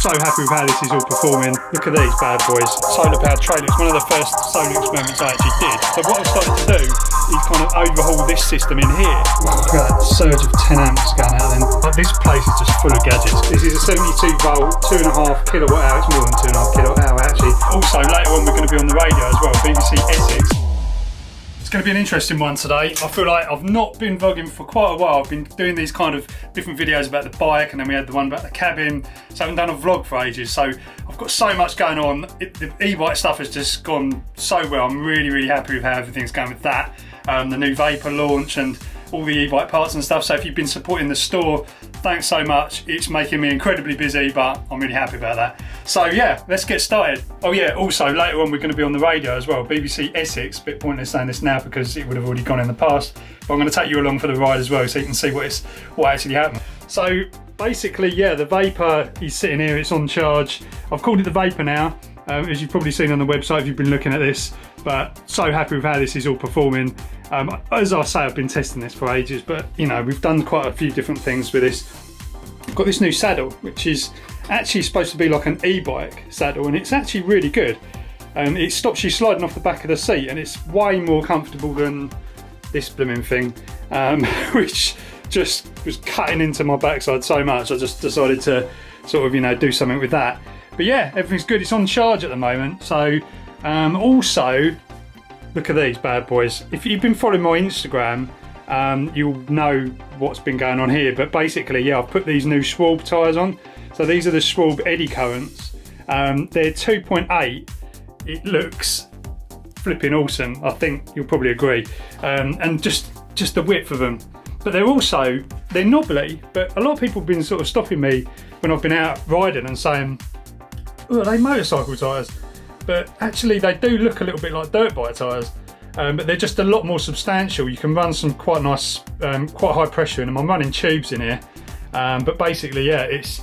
so happy with how this is all performing. Look at these bad boys. Solar powered trailer. It's one of the first solar experiments I actually did. So what I started to do is kind of overhaul this system in here. Look at that surge of 10 amps going out then. Like, this place is just full of gadgets. This is a 72 volt, 2.5 kilowatt hour. It's more than 2.5 kilowatt hour actually. Also later on we're going to be on the radio as well, BBC Essex. It's going to be an interesting one today. I feel like I've not been vlogging for quite a while. I've been doing these kind of different videos about the bike, and then we had the one about the cabin. So I haven't done a vlog for ages. So I've got so much going on. The e-bike stuff has just gone so well. I'm really happy with how everything's going with that. The new VAPOUR launch and all the e-bike parts and stuff. So if you've been supporting the store, thanks so much. It's making me incredibly busy, but I'm really happy about that. So yeah, let's get started. Oh yeah, also later on we're going to be on the radio as well, BBC Essex. Bit pointless saying this now because it would have already gone in the past, but I'm going to take you along for the ride as well so you can see what actually happened. So basically, yeah, the VAPOUR is sitting here, it's on charge. I've called it the VAPOUR now, as you've probably seen on the website if you've been looking at this, but so happy with how this is all performing. As I say, I've been testing this for ages, but you know, we've done quite a few different things with this. I've got this new saddle, which is actually supposed to be like an e-bike saddle, and it's actually really good. It stops you sliding off the back of the seat, and it's way more comfortable than this blooming thing, which just was cutting into my backside so much. I just decided to sort of, you know, do something with that. But yeah, everything's good. It's on charge at the moment. So also, look at these bad boys. If you've been following my Instagram, you'll know what's been going on here. But basically, yeah, I've put these new Schwalbe tyres on. So these are the Schwalbe eddy currents. They're 2.8. It looks flipping awesome. I think you'll probably agree. And just the width of them. But they're knobbly. But a lot of people have been sort of stopping me when I've been out riding and saying, "Oh, are they motorcycle tyres?" But actually, they do look a little bit like dirt bike tyres. But they're just a lot more substantial. You can run some quite nice, quite high pressure in them. I'm running tubes in here. But basically, yeah, it's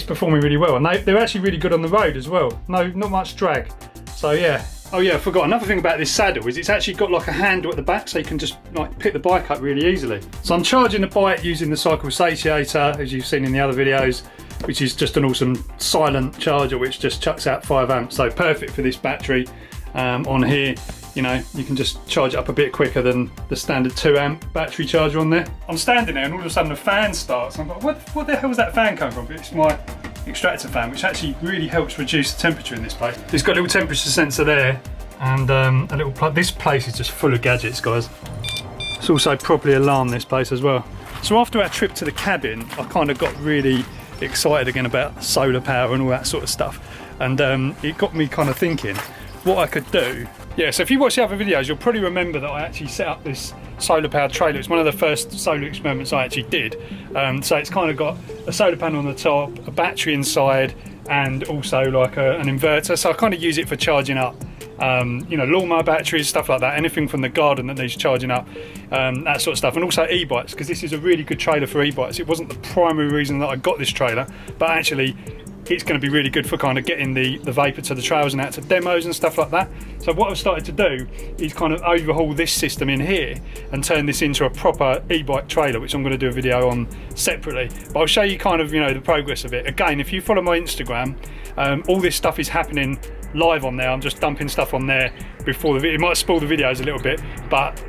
performing really well, and they're actually really good on the road as well. Not much drag. So yeah. Oh yeah, I forgot another thing about this saddle is it's actually got like a handle at the back, so you can just like pick the bike up really easily. So I'm charging the bike using the cycle satiator, as you've seen in the other videos, which is just an awesome silent charger which just chucks out 5 amps. So perfect for this battery on here. You know, you can just charge it up a bit quicker than the standard 2 amp battery charger on there. I'm standing there and all of a sudden the fan starts. I'm like, what the hell is that fan coming from? But it's my extractor fan, which actually really helps reduce the temperature in this place. It's got a little temperature sensor there, and a little plug. This place is just full of gadgets, guys. It's also properly alarmed, this place as well. So after our trip to the cabin, I kind of got really excited again about solar power and all that sort of stuff, and it got me kind of thinking what I could do. Yeah, so if you watch the other videos, you'll probably remember that I actually set up this solar powered trailer. It's one of the first solar experiments I actually did. So it's kind of got a solar panel on the top, a battery inside, and also like an inverter. So I kind of use it for charging up, you know, lawnmower batteries, stuff like that, anything from the garden that needs charging up, that sort of stuff. And also e-bikes, because this is a really good trailer for e-bikes. It wasn't the primary reason that I got this trailer, but actually it's going to be really good for kind of getting the VAPOUR to the trails and out to demos and stuff like that. So what I've started to do is kind of overhaul this system in here and turn this into a proper e-bike trailer, which I'm going to do a video on separately. But I'll show you kind of, you know, the progress of it. Again, if you follow my Instagram, all this stuff is happening live on there. I'm just dumping stuff on there before the video. It might spoil the videos a little bit, but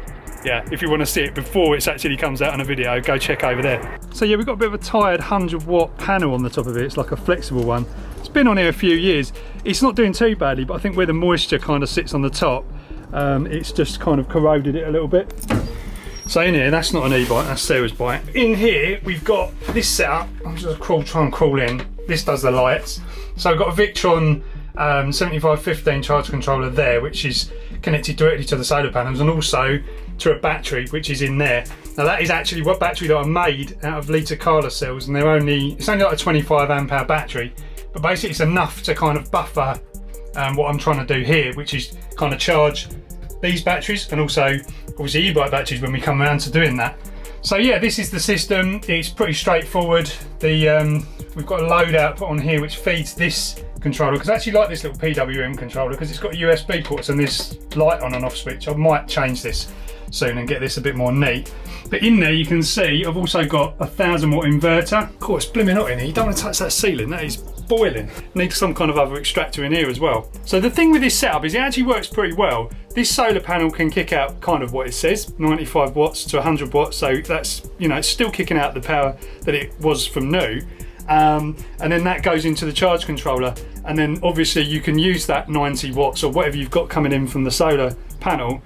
yeah, if you want to see it before it actually comes out on a video, go check over there. So yeah, we've got a bit of a tired 100-watt panel on the top of it. It's like a flexible one. It's been on here a few years. It's not doing too badly, but I think where the moisture kind of sits on the top, it's just kind of corroded it a little bit. So in here, that's not an e-bike, that's Sarah's bike. In here, we've got this setup. I'm just gonna try and crawl in. This does the lights. So I've got a VICTRON 7515 charge controller there, which is connected directly to the solar panels, and also to a battery which is in there. Now that is actually what battery that I made out of litre Carla cells, and it's only like a 25 amp hour battery, but basically it's enough to kind of buffer what I'm trying to do here, which is kind of charge these batteries and also obviously e-bike batteries when we come around to doing that. So yeah, this is the system. It's pretty straightforward. We've got a load output on here which feeds this controller, because I actually like this little PWM controller because it's got USB ports and this light on and off switch. I might change this soon and get this a bit more neat. But in there you can see I've also got a 1000 watt inverter. Of course, it's blooming hot in here. You don't want to touch that ceiling. That is boiling. Need some kind of other extractor in here as well. So the thing with this setup is it actually works pretty well. This solar panel can kick out kind of what it says, 95 watts to 100 watts. So that's, you know, it's still kicking out the power that it was from new. And then that goes into the charge controller, and then obviously you can use that 90 watts or whatever you've got coming in from the solar panel,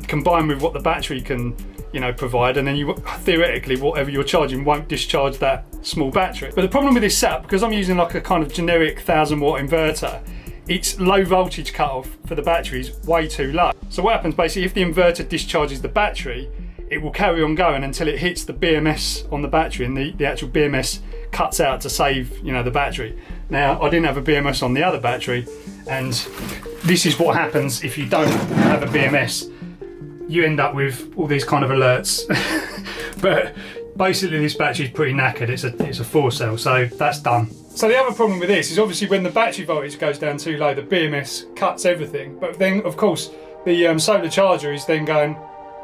combined with what the battery can, you know, provide, and then you theoretically whatever you're charging won't discharge that small battery. But the problem with this setup, because I'm using like a kind of generic 1000 watt inverter, its low voltage cutoff for the battery is way too low. So what happens basically, if the inverter discharges the battery, it will carry on going until it hits the BMS on the battery, and the actual BMS cuts out to save, you know, the battery. Now, I didn't have a BMS on the other battery, and this is what happens if you don't have a BMS. You end up with all these kind of alerts. But basically this battery is pretty knackered. It's a 4-cell, so that's done. So the other problem with this is obviously when the battery voltage goes down too low, the BMS cuts everything. But then, of course, the solar charger is then going,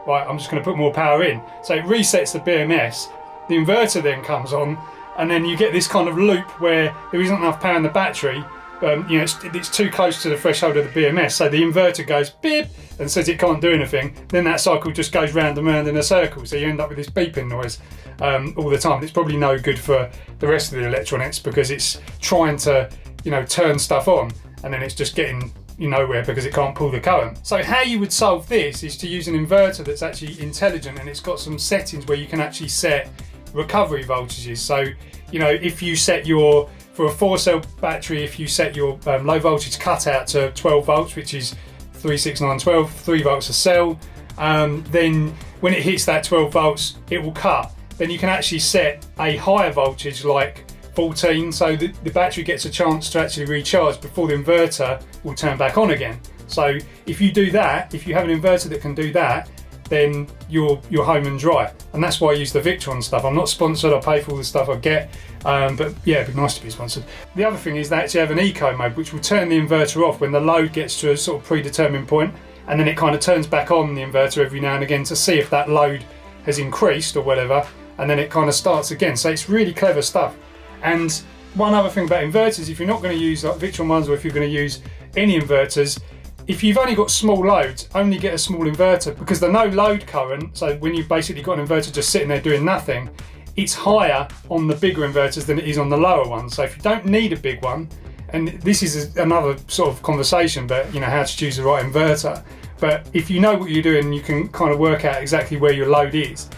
right, I'm just going to put more power in. So it resets the BMS, the inverter then comes on, and then you get this kind of loop where there isn't enough power in the battery. You know, it's too close to the threshold of the BMS, so the inverter goes beep and says it can't do anything. Then that cycle just goes round and round in a circle, so you end up with this beeping noise all the time. It's probably no good for the rest of the electronics because it's trying to, you know, turn stuff on, and then it's just getting nowhere because it can't pull the current. So how you would solve this is to use an inverter that's actually intelligent, and it's got some settings where you can actually set recovery voltages. So, you know, if you set your, for a 4-cell battery, if you set your low voltage cutout to 12 volts, which is 36912, 3 volts a cell, then when it hits that 12 volts, it will cut. Then you can actually set a higher voltage like 14, so the battery gets a chance to actually recharge before the inverter will turn back on again. So if you do that, if you have an inverter that can do that, then you're home and dry. And that's why I use the VICTRON stuff. I'm not sponsored, I pay for all the stuff I get, but yeah, it'd be nice to be sponsored. The other thing is they actually have an eco mode, which will turn the inverter off when the load gets to a sort of predetermined point, and then it kind of turns back on the inverter every now and again to see if that load has increased or whatever, and then it kind of starts again. So it's really clever stuff. And one other thing about inverters, if you're not going to use like VICTRON ones, or if you're going to use any inverters, if you've only got small loads, only get a small inverter, because the no load current, so when you've basically got an inverter just sitting there doing nothing, it's higher on the bigger inverters than it is on the lower ones. So if you don't need a big one, and this is another sort of conversation, but you know, how to choose the right inverter. But if you know what you're doing, you can kind of work out exactly where your load is,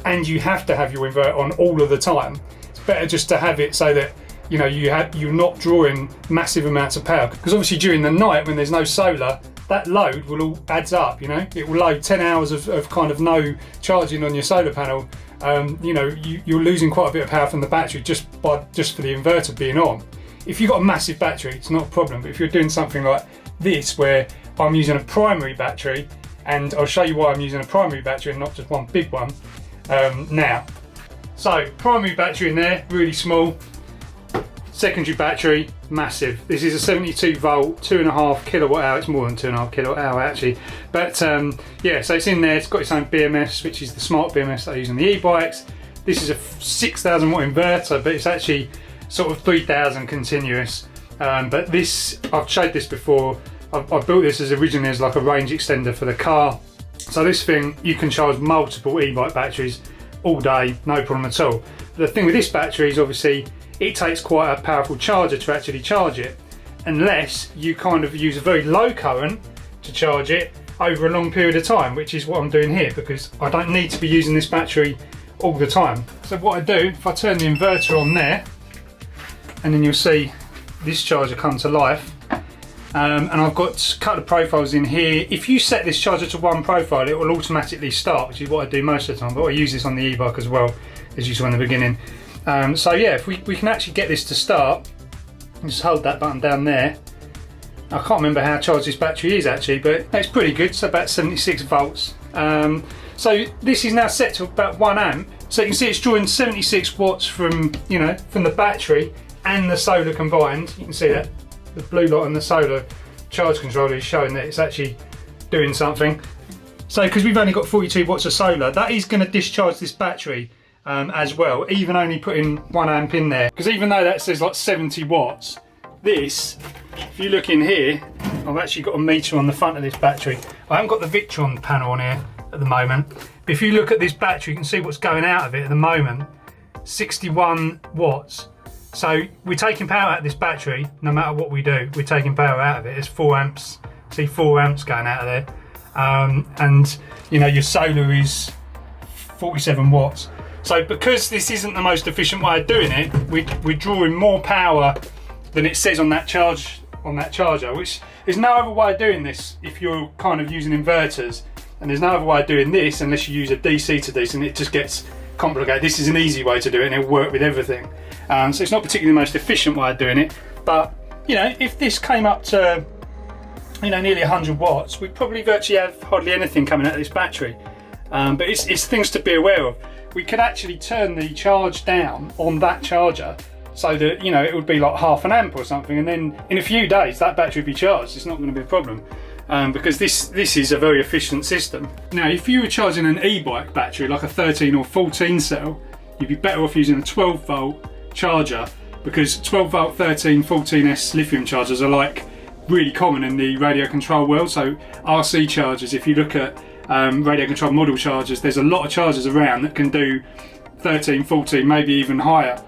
and you have to have your inverter on all of the time. It's better just to have it so that, you know, you're not drawing massive amounts of power, because obviously during the night when there's no solar, that load will all adds up. You know, it will load 10 hours of kind of no charging on your solar panel. You know, you're losing quite a bit of power from the battery just for the inverter being on. If you've got a massive battery, it's not a problem. But if you're doing something like this, where I'm using a primary battery, and I'll show you why I'm using a primary battery and not just one big one now. So primary battery in there, really small. Secondary battery, massive. This is a 72 volt, 2.5 kilowatt hour. It's more than 2.5 kilowatt hour actually. But yeah, so it's in there. It's got its own BMS, which is the smart BMS that I use on the e-bikes. This is a 6,000 watt inverter, but it's actually sort of 3,000 continuous. But this, I've showed this before. I built this originally as like a range extender for the car. So this thing, you can charge multiple e-bike batteries all day, no problem at all. The thing with this battery is obviously it takes quite a powerful charger to actually charge it, unless you kind of use a very low current to charge it over a long period of time, which is what I'm doing here, because I don't need to be using this battery all the time. So what I do, if I turn the inverter on there, and then you'll see this charger come to life, and I've got a couple of profiles in here. If you set this charger to one profile, it will automatically start, which is what I do most of the time, but I use this on the e-bike as well, as you saw in the beginning. So yeah, if we can actually get this to start, just hold that button down there. I can't remember how charged this battery is actually, but it's pretty good. It's about 76 volts. So this is now set to about 1 amp. So you can see it's drawing 76 watts from the battery and the solar combined. You can see that the blue light on the solar charge controller is showing that it's actually doing something. So because we've only got 42 watts of solar, that is going to discharge this battery as well, even only putting 1 amp in there. Because even though that says like 70 watts, this, if you look in here, I've actually got a meter on the front of this battery. I haven't got the VICTRON panel on here at the moment, but if you look at this battery, you can see what's going out of it at the moment, 61 watts. So we're taking power out of this battery, no matter what we do, we're taking power out of it. It's 4 amps, see 4 amps going out of there. And you know, your solar is 47 watts. So because this isn't the most efficient way of doing it, we're drawing more power than it says on that charger, which there's no other way of doing this if you're kind of using inverters, and there's no other way of doing this unless you use a DC to DC, and it just gets complicated. This is an easy way to do it, and it'll work with everything. So it's not particularly the most efficient way of doing it, but you know, if this came up to, you know, nearly 100 watts, we'd probably virtually have hardly anything coming out of this battery. But it's things to be aware of. We could actually turn the charge down on that charger so that, you know, it would be like half an amp or something, and then in a few days that battery would be charged. It's not going to be a problem, because this is a very efficient system. Now, if you were charging an e-bike battery like a 13 or 14 cell, you'd be better off using a 12 volt charger, because 12 volt 13, 14S lithium chargers are like really common in the radio control world. So RC chargers, if you look at radio control model chargers, there's a lot of chargers around that can do 13, 14, maybe even higher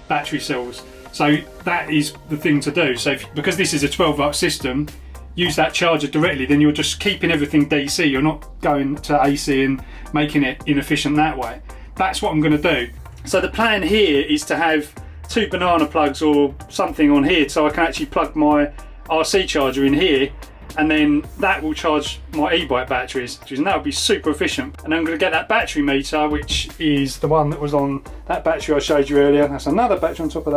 battery cells. So that is the thing to do. So because this is a 12 volt system, use that charger directly, then you're just keeping everything DC. You're not going to AC and making it inefficient that way. That's what I'm going to do. So the plan here is to have 2 banana plugs or something on here, so I can actually plug my RC charger in here, and then that will charge my e-bike batteries, and that will be super efficient. And I'm going to get that battery meter, which is the one that was on that battery I showed you earlier. That's another battery on top of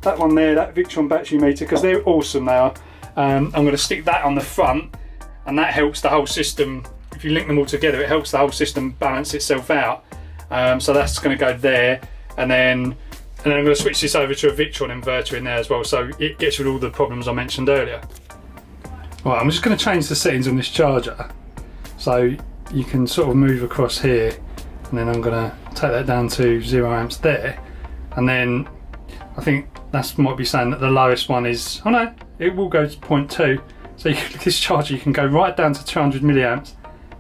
that one there, that VICTRON battery meter, because they're awesome now. I'm going to stick that on the front, and that helps the whole system. If you link them all together, it helps the whole system balance itself out. So that's going to go there, and then I'm going to switch this over to a VICTRON inverter in there as well, so it gets rid of all the problems I mentioned earlier. Right, I'm just going to change the settings on this charger, so you can sort of move across here, and then I'm going to take that down to 0 amps there, and then I think that might be saying that the lowest one is, oh no, it will go to 0.2, so this charger you can go right down to 200 milliamps.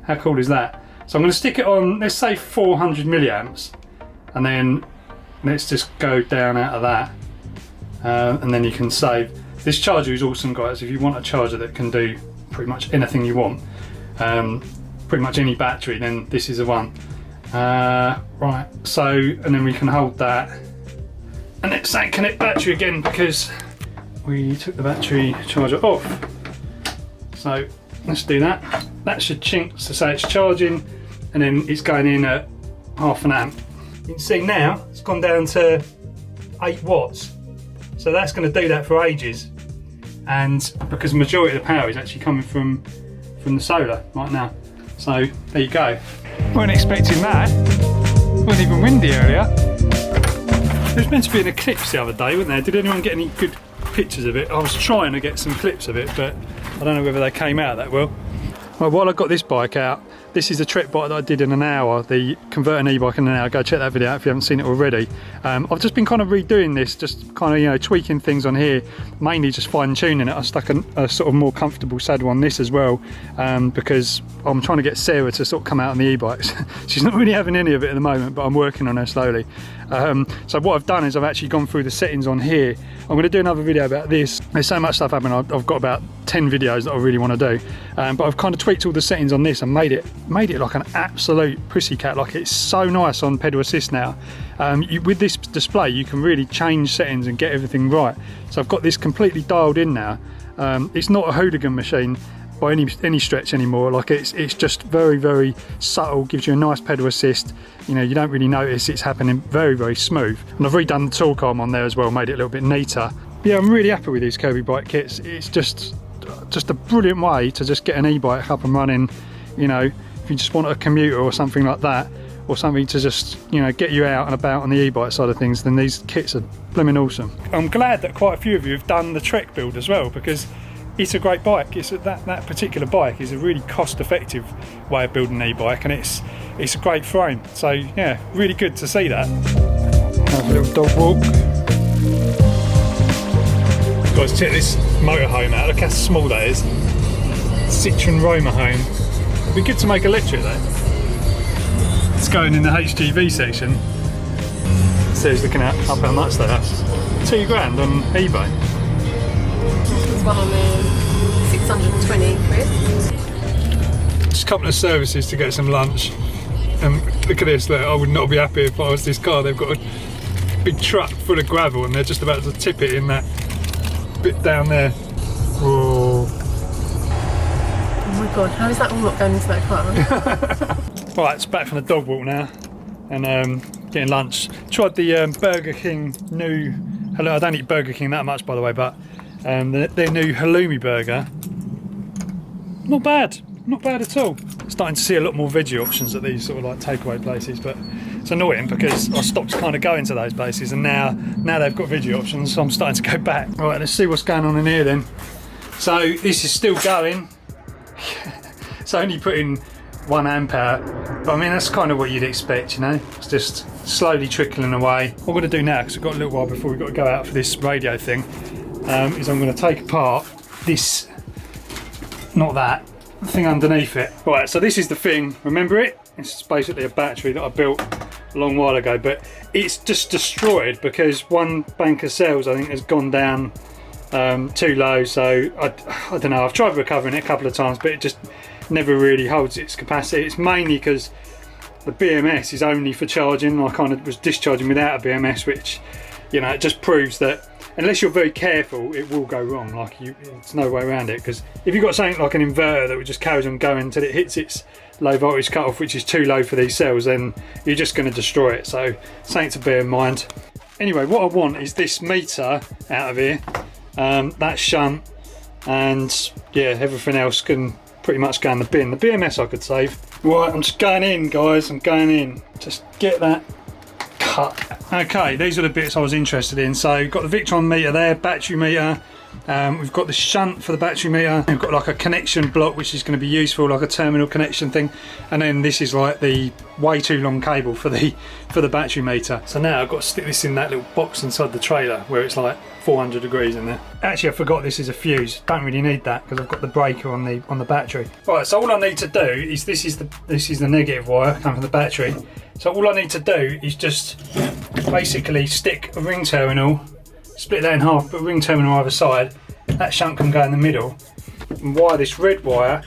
How cool is that? So I'm going to stick it on, let's say 400 milliamps, and then let's just go down out of that, and then you can save. This charger is awesome, guys. If you want a charger that can do pretty much anything you want, pretty much any battery, then this is the one. Right, so, and then we can hold that, and let's say connect battery again, because we took the battery charger off. So let's do that. That should chink to say it's charging, and then it's going in at half an amp. You can see now it's gone down to 8 watts. So that's going to do that for ages, and because the majority of the power is actually coming from the solar right now. So there you go. Weren't expecting that. It wasn't even windy earlier. There was meant to be an eclipse the other day, wasn't there? Did anyone get any good pictures of it? I was trying to get some clips of it, but I don't know whether they came out that well. Well, while I got this bike out, this is a trek bike that I did in an hour, the convert an e-bike in an hour. Go check that video out if you haven't seen it already. I've just been kind of redoing this, just kind of, you know, tweaking things on here, mainly just fine tuning it. I stuck a sort of more comfortable saddle on this as well, because I'm trying to get Sarah to sort of come out on the e-bikes. She's not really having any of it at the moment, but I'm working on her slowly. So what I've done is I've actually gone through the settings on here. I'm going to do another video about this. There's so much stuff happening. I've got about 10 videos that I really want to do, but I've kind of tweaked all the settings on this and made it like an absolute pussycat. Like, it's so nice on pedal assist now. With this display you can really change settings and get everything right. So I've got this completely dialed in now. It's not a hooligan machine by any stretch anymore. Like, it's just very, very subtle, gives you a nice pedal assist. You know, you don't really notice it's happening, very, very smooth. And I've redone the torque arm on there as well, made it a little bit neater. Yeah, I'm really happy with these KIRBEBIKE kits. It's just a brilliant way to just get an e-bike up and running. You know, if you just want a commuter or something like that, or something to just, you know, get you out and about on the e-bike side of things, then these kits are blooming awesome. I'm glad that quite a few of you have done the Trek build as well, because it's a great bike. That particular bike is a really cost-effective way of building an e-bike, and it's a great frame. So yeah, really good to see that. Have a little dog walk. Guys, check this motorhome out. Look how small that is. VICTRON Roma home. It'd be good to make electric though. It's going in the HGV section. So he's looking at up how much they are. £2 grand on eBay. There's one on there, 620 quid. Just a couple of services to get some lunch. And look at this, look, I would not be happy if I was this car. They've got a big truck full of gravel and they're just about to tip it in that bit down there. Whoa. Oh my god, how is that all not going into that car? Right, it's back from the dog walk now and getting lunch. Tried the Burger King new, I don't eat Burger King that much by the way, but their new halloumi burger. Not bad at all. Starting to see a lot more veggie options at these sort of like takeaway places, but it's annoying because I stopped kind of going to those places and now they've got veggie options, so I'm starting to go back. Right, let's see what's going on in here then. So this is still going. It's only putting 1 amp out, but I mean that's kind of what you'd expect, you know. It's just slowly trickling away. What I'm going to do now, because we've got a little while before we've got to go out for this radio thing, is I'm going to take apart this, not that, the thing underneath it. Right, so this is the thing, remember it? It's basically a battery that I built a long while ago, but it's just destroyed because one bank of cells I think has gone down too low, so I don't know, I've tried recovering it a couple of times, but it just never really holds its capacity. It's mainly because the BMS is only for charging. I kind of was discharging without a BMS, which, you know, it just proves that unless you're very careful, it will go wrong. Like it's no way around it, because if you've got something like an inverter that just carries on going until it hits its low voltage cutoff, which is too low for these cells, then you're just going to destroy it. So something to bear in mind. Anyway, what I want is this meter out of here, that shunt, and yeah, everything else can pretty much go in the bin. The BMS I could save. Right, I'm just going in, guys. I'm going in. Just get that cut. Okay, these are the bits I was interested in. So you've got the VICTRON meter there, battery meter. We've got the shunt for the battery meter. We've got like a connection block, which is going to be useful, like a terminal connection thing. And then this is like the way too long cable for the battery meter. So now I've got to stick this in that little box inside the trailer where it's like 400 degrees in there. Actually, I forgot this is a fuse. Don't really need that because I've got the breaker on the battery. Right, so all I need to do is this is the negative wire coming from the battery. So all I need to do is just basically stick a ring terminal, split that in half, put a ring terminal either side. That shunt can go in the middle, and wire this red wire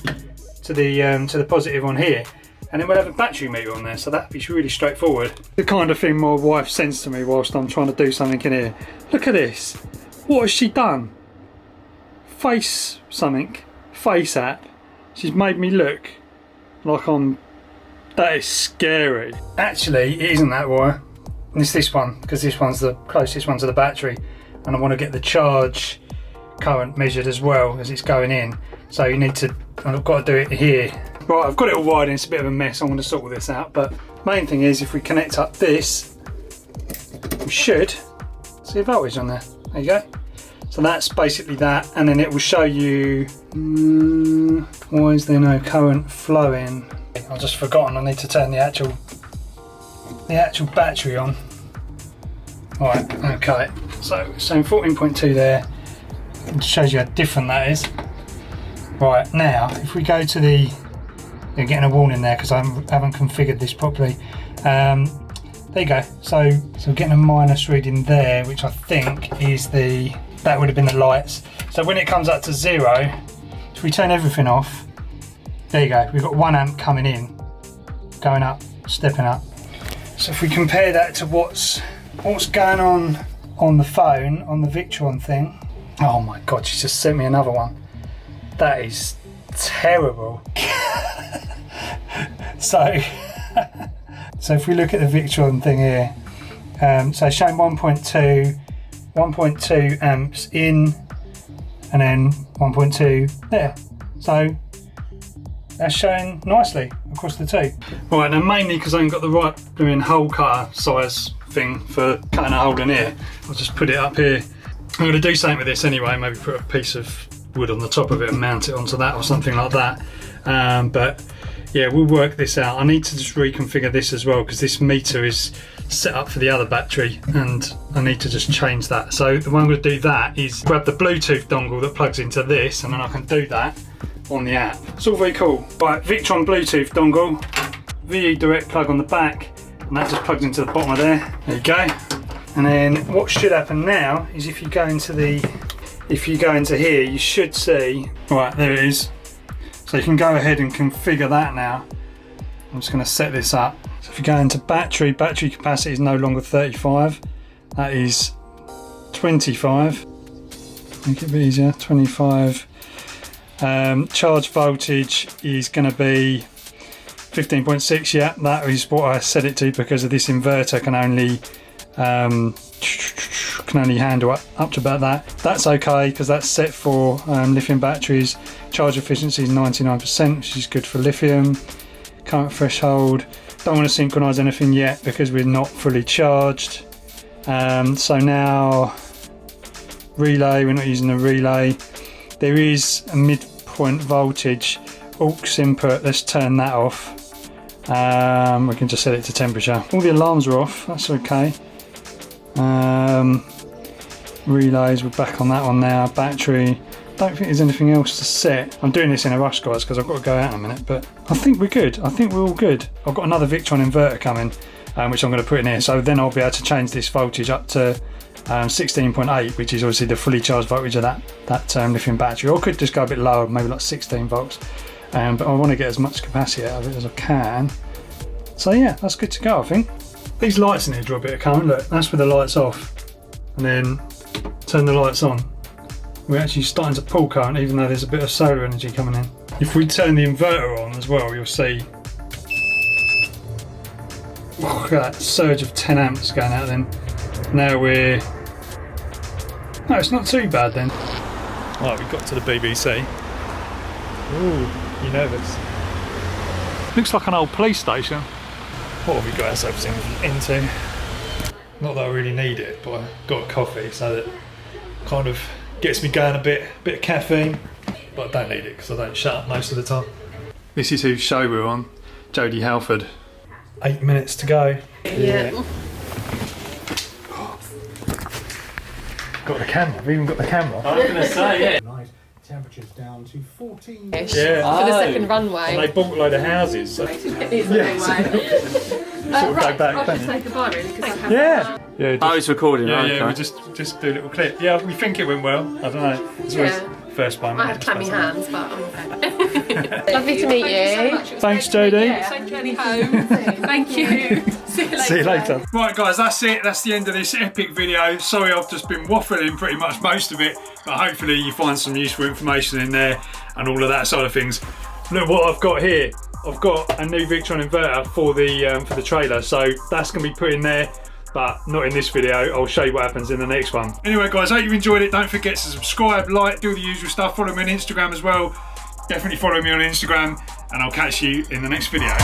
to the positive on here, and then we'll have a battery meter on there. So that'd be really straightforward. The kind of thing my wife sends to me whilst I'm trying to do something in here. Look at this. What has she done? Face app. She's made me look like I'm. That is scary. Actually, it isn't that wire. It's this one, because this one's the closest one to the battery, and I want to get the charge current measured as well as it's going in. So you need to, I've got to do it here. Right, I've got it all wired in. It's a bit of a mess. I'm going to sort all this out. But main thing is, if we connect up this, we should see a voltage on there. There you go. So that's basically that, and then it will show you. Why is there no current flowing? I've just forgotten. I need to turn the actual battery on. Right, okay. So 14.2 there. It shows you how different that is. Right, now if we go to the, you're getting a warning there because I haven't configured this properly. There you go. So we're getting a minus reading there, which I think is that would have been the lights. So when it comes up to 0, if we turn everything off, there you go. We've got 1 amp coming in, going up, stepping up. So if we compare that to what's going on the phone, on the VICTRON thing. Oh my God, she just sent me another one. That is terrible. So if we look at the VICTRON thing here, so showing 1.2 amps in, and then 1.2 there. So that's showing nicely across the two. Right, now mainly because I haven't got the right doing hole cutter size thing for cutting a hole in here, I'll just put it up here. I'm going to do something with this anyway, maybe put a piece of wood on the top of it and mount it onto that or something like that. But yeah, we'll work this out. I need to just reconfigure this as well because this meter is set up for the other battery and I need to just change that. So the way I'm going to do that is grab the Bluetooth dongle that plugs into this and then I can do that on the app. It's all very cool. Right, Victron Bluetooth dongle, VE direct plug on the back, and that just plugs into the bottom of there. There you go. And then what should happen now is if you go into here, you should see, right, there it is. So you can go ahead and configure that now. I'm just going to set this up. So if you go into battery capacity is no longer 35. That is 25. Make it a bit easier, 25. Charge voltage is going to be 15.6. Yeah, that is what I set it to because of this inverter can only handle up to about that. That's okay because that's set for lithium batteries. Charge efficiency is 99%, which is good for lithium. Current threshold, don't want to synchronize anything yet because we're not fully charged. So now relay, we're not using the relay. There is a midpoint voltage aux input, let's turn that off. We can just set it to temperature. All the alarms are off, that's okay. Relays, we're back on that one now. Battery, don't think there's anything else to set. I'm doing this in a rush, guys, because I've got to go out in a minute, but I think we're good. I think we're all good. I've got another Victron inverter coming, which I'm going to put in here, so then I'll be able to change this voltage up to 16.8, which is obviously the fully charged voltage of that lithium battery. Or I could just go a bit lower, maybe like 16 volts. But I want to get as much capacity out of it as I can. So yeah, that's good to go, I think. These lights in here draw a bit of current. Look, that's with the lights off. And then turn the lights on. We're actually starting to pull current even though there's a bit of solar energy coming in. If we turn the inverter on as well, you'll see look at that surge of 10 amps going out then. Now we're... No, it's not too bad then. Right, we got to the BBC. Ooh, you nervous? Looks like an old police station. What have we got ourselves into? Not that I really need it, but I got a coffee, so that kind of gets me going a bit of caffeine. But I don't need it because I don't shut up most of the time. This is whose show we're on, Jodie Halford. 8 minutes to go. Yeah. Got the camera, we've even got the camera. I was going to say, yeah. Temperatures down to 14. Yeah. For the second runway. And they bought a load of houses. So. It is a long way. Right, I should say goodbye really because I have yeah. Oh, it's recording. Yeah, okay. we just do a little clip. Yeah, we think it went well. I don't know. It's always first one. I have clammy hands, but I'm okay. Lovely to meet you. Thanks, Jodie. Safe journey home. Thank you. See you later. Right, guys, that's it. That's the end of this epic video. Sorry, I've just been waffling pretty much most of it, but hopefully you find some useful information in there and all of that side of things. Look what I've got here. I've got a new Victron inverter for the trailer, so that's going to be put in there, but not in this video. I'll show you what happens in the next one. Anyway, guys, I hope you enjoyed it. Don't forget to subscribe, like, do the usual stuff. Follow me on Instagram as well. Definitely follow me on Instagram, and I'll catch you in the next video.